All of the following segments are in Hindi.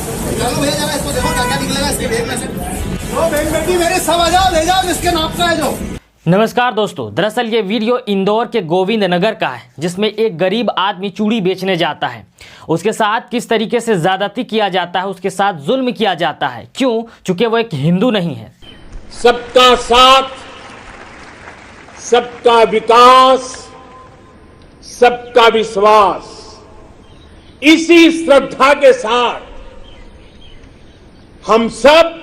चलो भैया जरा इसको देखो क्या क्या निकलेगा इसके बैग में से। वो बैग बेटी मेरे सब आ जाओ, ले जाओ जिसके नाप का है जो। नमस्कार दोस्तों, दरअसल ये वीडियो इंदौर के गोविंद नगर का है, जिसमें एक गरीब आदमी चूड़ी बेचने जाता है। उसके साथ किस तरीके से ज्यादती किया जाता है, उसके साथ जुल्म किया जाता है। क्यों? चूंकि वो एक हिंदू नहीं है। सबका साथ, सबका विकास, सबका विश्वास, इसी श्रद्धा के साथ हम सब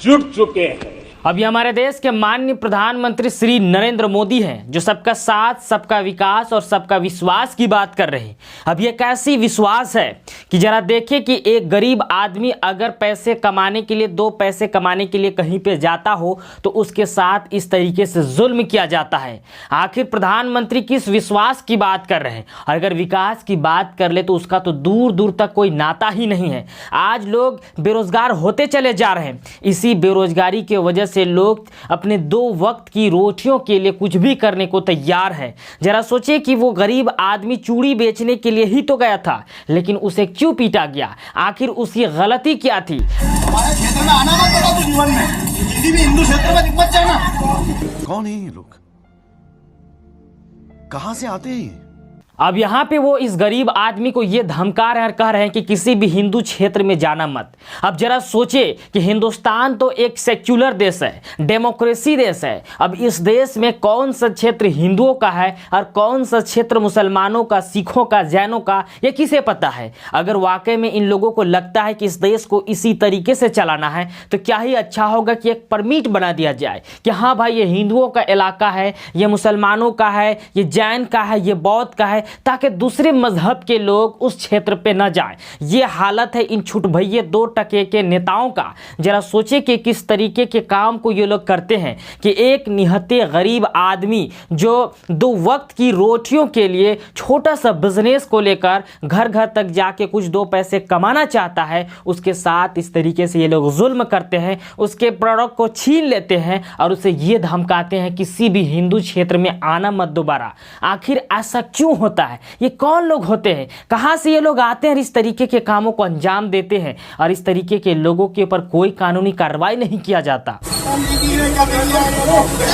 जुट चुके हैं। अभी हमारे देश के माननीय प्रधानमंत्री श्री नरेंद्र मोदी हैं, जो सबका साथ, सबका विकास और सबका विश्वास की बात कर रहे हैं। अब ये कैसी विश्वास है कि जरा देखिए कि एक गरीब आदमी अगर पैसे कमाने के लिए, दो पैसे कमाने के लिए कहीं पे जाता हो तो उसके साथ इस तरीके से जुल्म किया जाता है। आखिर प्रधानमंत्री किस विश्वास की बात कर रहे हैं? अगर विकास की बात कर ले तो उसका तो दूर दूर तक कोई नाता ही नहीं है। आज लोग बेरोजगार होते चले जा रहे हैं। इसी बेरोजगारी की वजह से लोग अपने दो वक्त की रोटियों के लिए कुछ भी करने को तैयार है। जरा सोचिए कि वो गरीब आदमी चूड़ी बेचने के लिए ही तो गया था, लेकिन उसे क्यों पीटा गया? आखिर उसकी गलती क्या थी? हमारे क्षेत्र में आना मत बेटा तू जीवन में, किसी भी हिंदू क्षेत्र में दिक्कत जाना। कौन है ये लोग? कहां से आते हैं ये? अब यहाँ पे वो इस गरीब आदमी को ये धमका रहे हैं और कह रहे हैं कि किसी भी हिंदू क्षेत्र में जाना मत। अब जरा सोचे कि हिंदुस्तान तो एक सेक्युलर देश है, डेमोक्रेसी देश है। अब इस देश में कौन सा क्षेत्र हिंदुओं का है और कौन सा क्षेत्र मुसलमानों का, सिखों का, जैनों का, ये किसे पता है? अगर वाकई में इन लोगों को लगता है कि इस देश को इसी तरीके से चलाना है तो क्या ही अच्छा होगा कि एक परमिट बना दिया जाए कि हाँ भाई ये हिंदुओं का इलाका है, ये मुसलमानों का है, ये जैन का है, ये बौद्ध का है, ताकि दूसरे मजहब के लोग उस क्षेत्र पे न जाएं। ये हालत है इन छुट भैये दो टके के नेताओं का। जरा सोचे कि किस तरीके के काम को ये लोग करते हैं कि एक निहत्ते गरीब आदमी जो दो वक्त की रोटियों के लिए छोटा सा बिजनेस को लेकर घर घर तक जाके कुछ दो पैसे कमाना चाहता है, उसके साथ इस तरीके से ये लोग जुल्म करते हैं, उसके प्रोडक्ट को छीन लेते हैं और उसे ये धमकाते हैं किसी भी हिंदू क्षेत्र में आना मत दोबारा। आखिर ऐसा क्यों होता है? ये कौन लोग होते हैं? कहां से ये लोग आते हैं और इस तरीके के कामों को अंजाम देते हैं और इस तरीके के लोगों के ऊपर कोई कानूनी कार्रवाई नहीं किया जाता?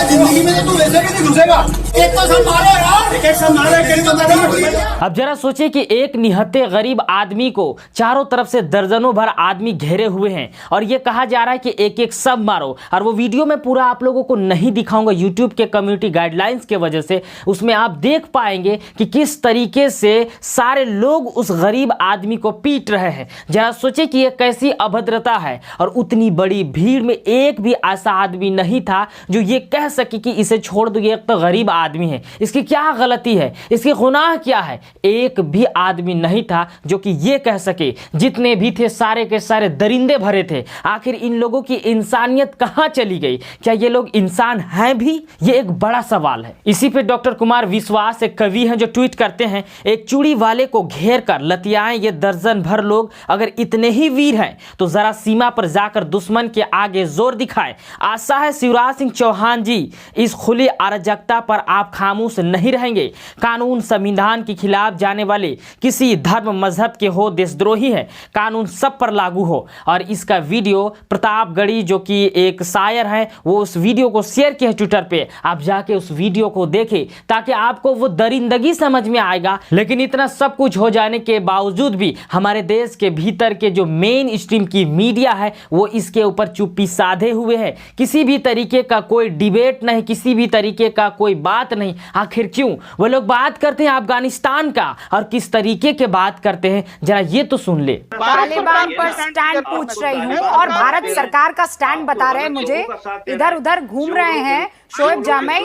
जिंदगी में तू वैसे भी नहीं घुसेगा। एक तो सब मारो यार, एक सब मारो। अब जरा सोचिए कि एक निहत्ते गरीब आदमी को चारों तरफ से दर्जनों भर आदमी घेरे हुए हैं और ये कहा जा रहा है कि एक एक सब मारो। और वो वीडियो में पूरा आप लोगों को नहीं दिखाऊंगा यूट्यूब के कम्युनिटी गाइडलाइंस के वजह से। उसमें आप देख पाएंगे कि किस तरीके से सारे लोग उस गरीब आदमी को पीट रहे हैं। जरा सोचिए कि यह कैसी अभद्रता है। और उतनी बड़ी भीड़ में एक भी ऐसा आदमी नहीं था जो ये कह सके कि इसे छोड़ दो, ये तो गरीब आदमी है, इसकी क्या गलती है, इसकी गुनाह क्या है? एक भी आदमी नहीं था जो कि ये कह सके। जितने भी थे सारे के सारे दरिंदे भरे थे। आखिर इन लोगों की इंसानियत कहां चली गई? क्या ये लोग इंसान हैं भी? ये एक बड़ा सवाल है। इसी पे डॉक्टर कुमार विश्वास एक कवि हैं जो ट्वीट करते हैं, एक चूड़ी वाले को घेर कर लतियाएं ये दर्जन भर लोग। अगर इतने ही वीर हैं तो जरा सीमा पर जाकर दुश्मन के आगे जोर दिखाएं। आशा है शिवराज सिंह चौहान जी इस खुली अराजकता पर आप खामोश नहीं रहेंगे। कानून संविधान के खिलाफ जाने वाले किसी धर्म मजहब के हो देशद्रोही है, कानून सब पर लागू हो। और इसका वीडियो प्रतापगढ़ी जो कि एक शायर है वो उस वीडियो को शेयर किया ट्विटर पे। आप जाके उस वीडियो को देखें ताकि आपको वो दरिंदगी समझ में आएगा। लेकिन इतना सब कुछ हो जाने के बावजूद भी हमारे देश के भीतर के जो मेन स्ट्रीम की मीडिया है वो इसके ऊपर चुप्पी साधे हुए है। किसी भी तरीके का कोई डिबेट नहीं, किसी भी तरीके का कोई बात नहीं। आखिर क्यों? वो लोग बात करते हैं अफगानिस्तान का और किस तरीके के बात करते हैं, जरा ये तो सुन ले। तालिबान पर स्टैंड पूछ रही हूँ और भारत सरकार का स्टैंड बता रहे हैं मुझे। इधर उधर घूम रहे हैं शोएब जामई।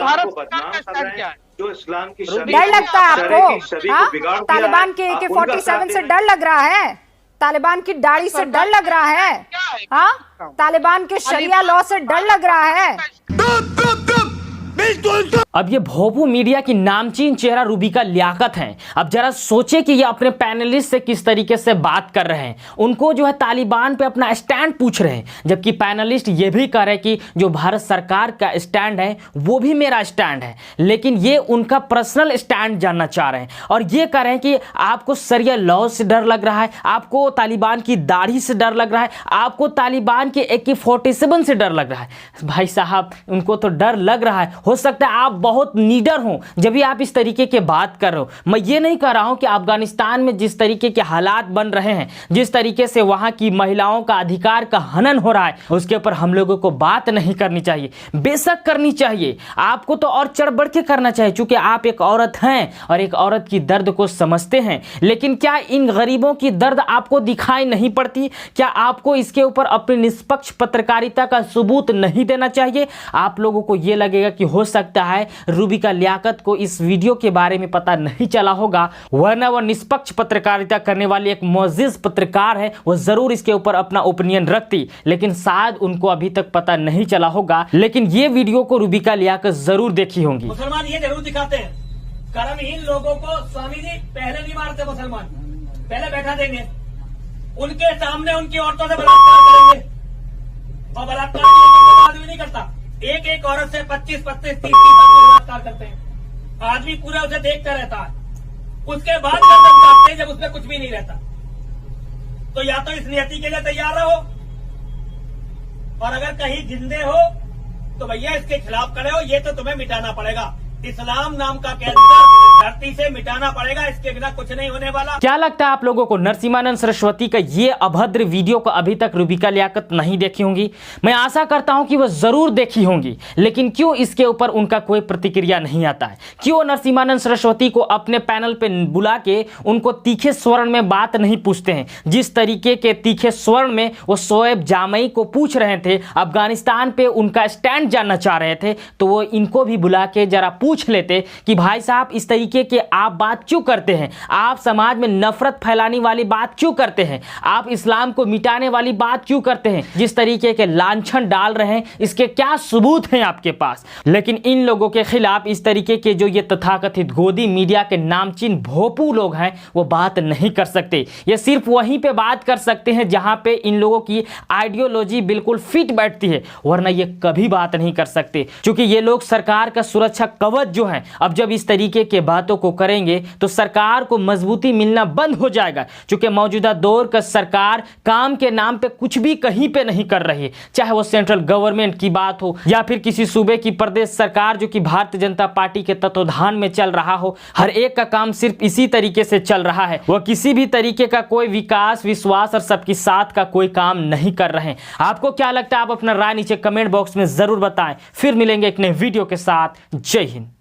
जो इस्लाम की डर लगता है आपको? हाँ, तालिबान के AK-47 से डर लग रहा है? तालिबान की दाढ़ी से डर लग रहा है? हाँ, तालिबान के शरिया लॉ से डर लग रहा है? अब ये भोपू मीडिया की नामचीन चेहरा रूबिका लियाकत हैं। अब जरा सोचे कि ये अपने पैनलिस्ट से किस तरीके से बात कर रहे हैं। उनको जो है तालिबान पे अपना स्टैंड पूछ रहे हैं, जबकि पैनलिस्ट ये भी कह रहे हैं कि जो भारत सरकार का स्टैंड है वो भी मेरा स्टैंड है, लेकिन ये उनका पर्सनल स्टैंड जानना चाह रहे हैं। और ये कह रहे हैं कि आपको शरिया लॉ से डर लग रहा है, आपको तालिबान की दाढ़ी से डर लग रहा है, आपको तालिबान के AK-47 से डर लग रहा है। भाई साहब, उनको तो डर लग रहा है। हो सकता है आप बहुत नीडर हो जब भी आप इस तरीके के बात कर रहे हो। मैं ये नहीं कह रहा हूं कि अफगानिस्तान में जिस तरीके के हालात बन रहे हैं, जिस तरीके से वहां की महिलाओं का अधिकार का हनन हो रहा है, उसके ऊपर हम लोगों को बात नहीं करनी चाहिए। बेशक करनी चाहिए, आपको तो और चढ़ बढ़ के करना चाहिए, क्योंकि आप एक औरत हैं और एक औरत की दर्द को समझते हैं। लेकिन क्या इन गरीबों की दर्द आपको दिखाई नहीं पड़ती? क्या आपको इसके ऊपर अपनी निष्पक्ष पत्रकारिता का सबूत नहीं देना चाहिए? आप लोगों को यह लगेगा कि हो सकता है रूबिका लियाकत को इस वीडियो के बारे में पता नहीं चला होगा, वरना वह निष्पक्ष पत्रकारिता करने वाली एक मोअज़्ज़िज़ पत्रकार है, वो जरूर इसके ऊपर अपना ओपिनियन रखती, लेकिन शायद उनको अभी तक पता नहीं चला होगा। लेकिन ये वीडियो को रूबिका लियाकत जरूर देखी होंगी। मुसलमान ये जरूर दिखाते हैं, कर्महीन लोगों को स्वामी जी पहले नहीं मारते, मुसलमान पहले बैठा देंगे, उनके सामने उनकी औरतों से बलात्कार करेंगे, और बलात्कार आदमी नहीं करता। एक एक औरत से 25, 30 आदमी बलात्कार करते हैं। आदमी पूरा उसे देखता रहता है, उसके बाद गर्दन काटते हैं जब उसमें कुछ भी नहीं रहता। तो या तो इस नियति के लिए तैयार रहो, और अगर कहीं जिंदे हो तो भैया इसके खिलाफ खड़े हो। ये तो तुम्हें मिटाना पड़ेगा, इस्लाम नाम का कैंसर धरती से मिटाना पड़ेगा, इसके बिना कुछ नहीं होने वाला। क्या लगता है आप लोगों को, नरसिम्हानंद सरस्वती का ये अभद्र वीडियो को अभी तक रूबिका लियाकत नहीं देखी होंगी? मैं आशा करता हूं कि वह जरूर देखी होंगी, लेकिन क्यों इसके ऊपर उनका कोई प्रतिक्रिया नहीं आता है? क्यों नरसिम्हानंद सरस्वती को अपने पैनल पे बुला के उनको तीखे स्वर्ण में बात नहीं पूछते हैं? जिस तरीके के तीखे स्वर्ण में वो शोएब जामई को पूछ रहे थे, अफगानिस्तान पे उनका स्टैंड जानना चाह रहे थे, तो वो इनको भी बुला के जरा पूछ लेते कि भाई साहब इस तरीके के आप बात क्यों करते हैं? आप समाज में नफरत फैलाने वाली बात क्यों करते हैं? आप इस्लाम को मिटाने वाली बात क्यों करते हैं? जिस तरीके के लांछन डाल रहे हैं, इसके क्या सबूत हैं आपके पास? लेकिन इन लोगों के खिलाफ इस तरीके के जो ये तथाकथित गोदी मीडिया के नामचीन भोपू लोग हैं, वो बात नहीं कर सकते। ये सिर्फ वहीं पे बात कर सकते हैं जहां पे इन लोगों की आइडियोलॉजी बिल्कुल फिट बैठती है, वरना ये कभी बात नहीं कर सकते, क्योंकि ये लोग सरकार का सुरक्षा कवच जो है, अब जब इस तरीके के बातों को करेंगे तो सरकार को मजबूती मिलना बंद हो जाएगा, क्योंकि मौजूदा दौर का सरकार काम के नाम पे कुछ भी कहीं पे नहीं कर रही है। चाहे वो सेंट्रल गवर्नमेंट की बात हो या फिर किसी सूबे की प्रदेश सरकार जो कि भारतीय जनता पार्टी के तत्वाधान में चल रहा हो, हर एक का काम सिर्फ इसी तरीके से चल रहा है। वह किसी भी तरीके का कोई विकास, विश्वास और सबके साथ का कोई काम नहीं कर रहे हैं। आपको क्या लगता है? आप अपना राय नीचे कमेंट बॉक्स में जरूर बताएं। फिर मिलेंगे एक नए वीडियो के साथ। जय हिंद।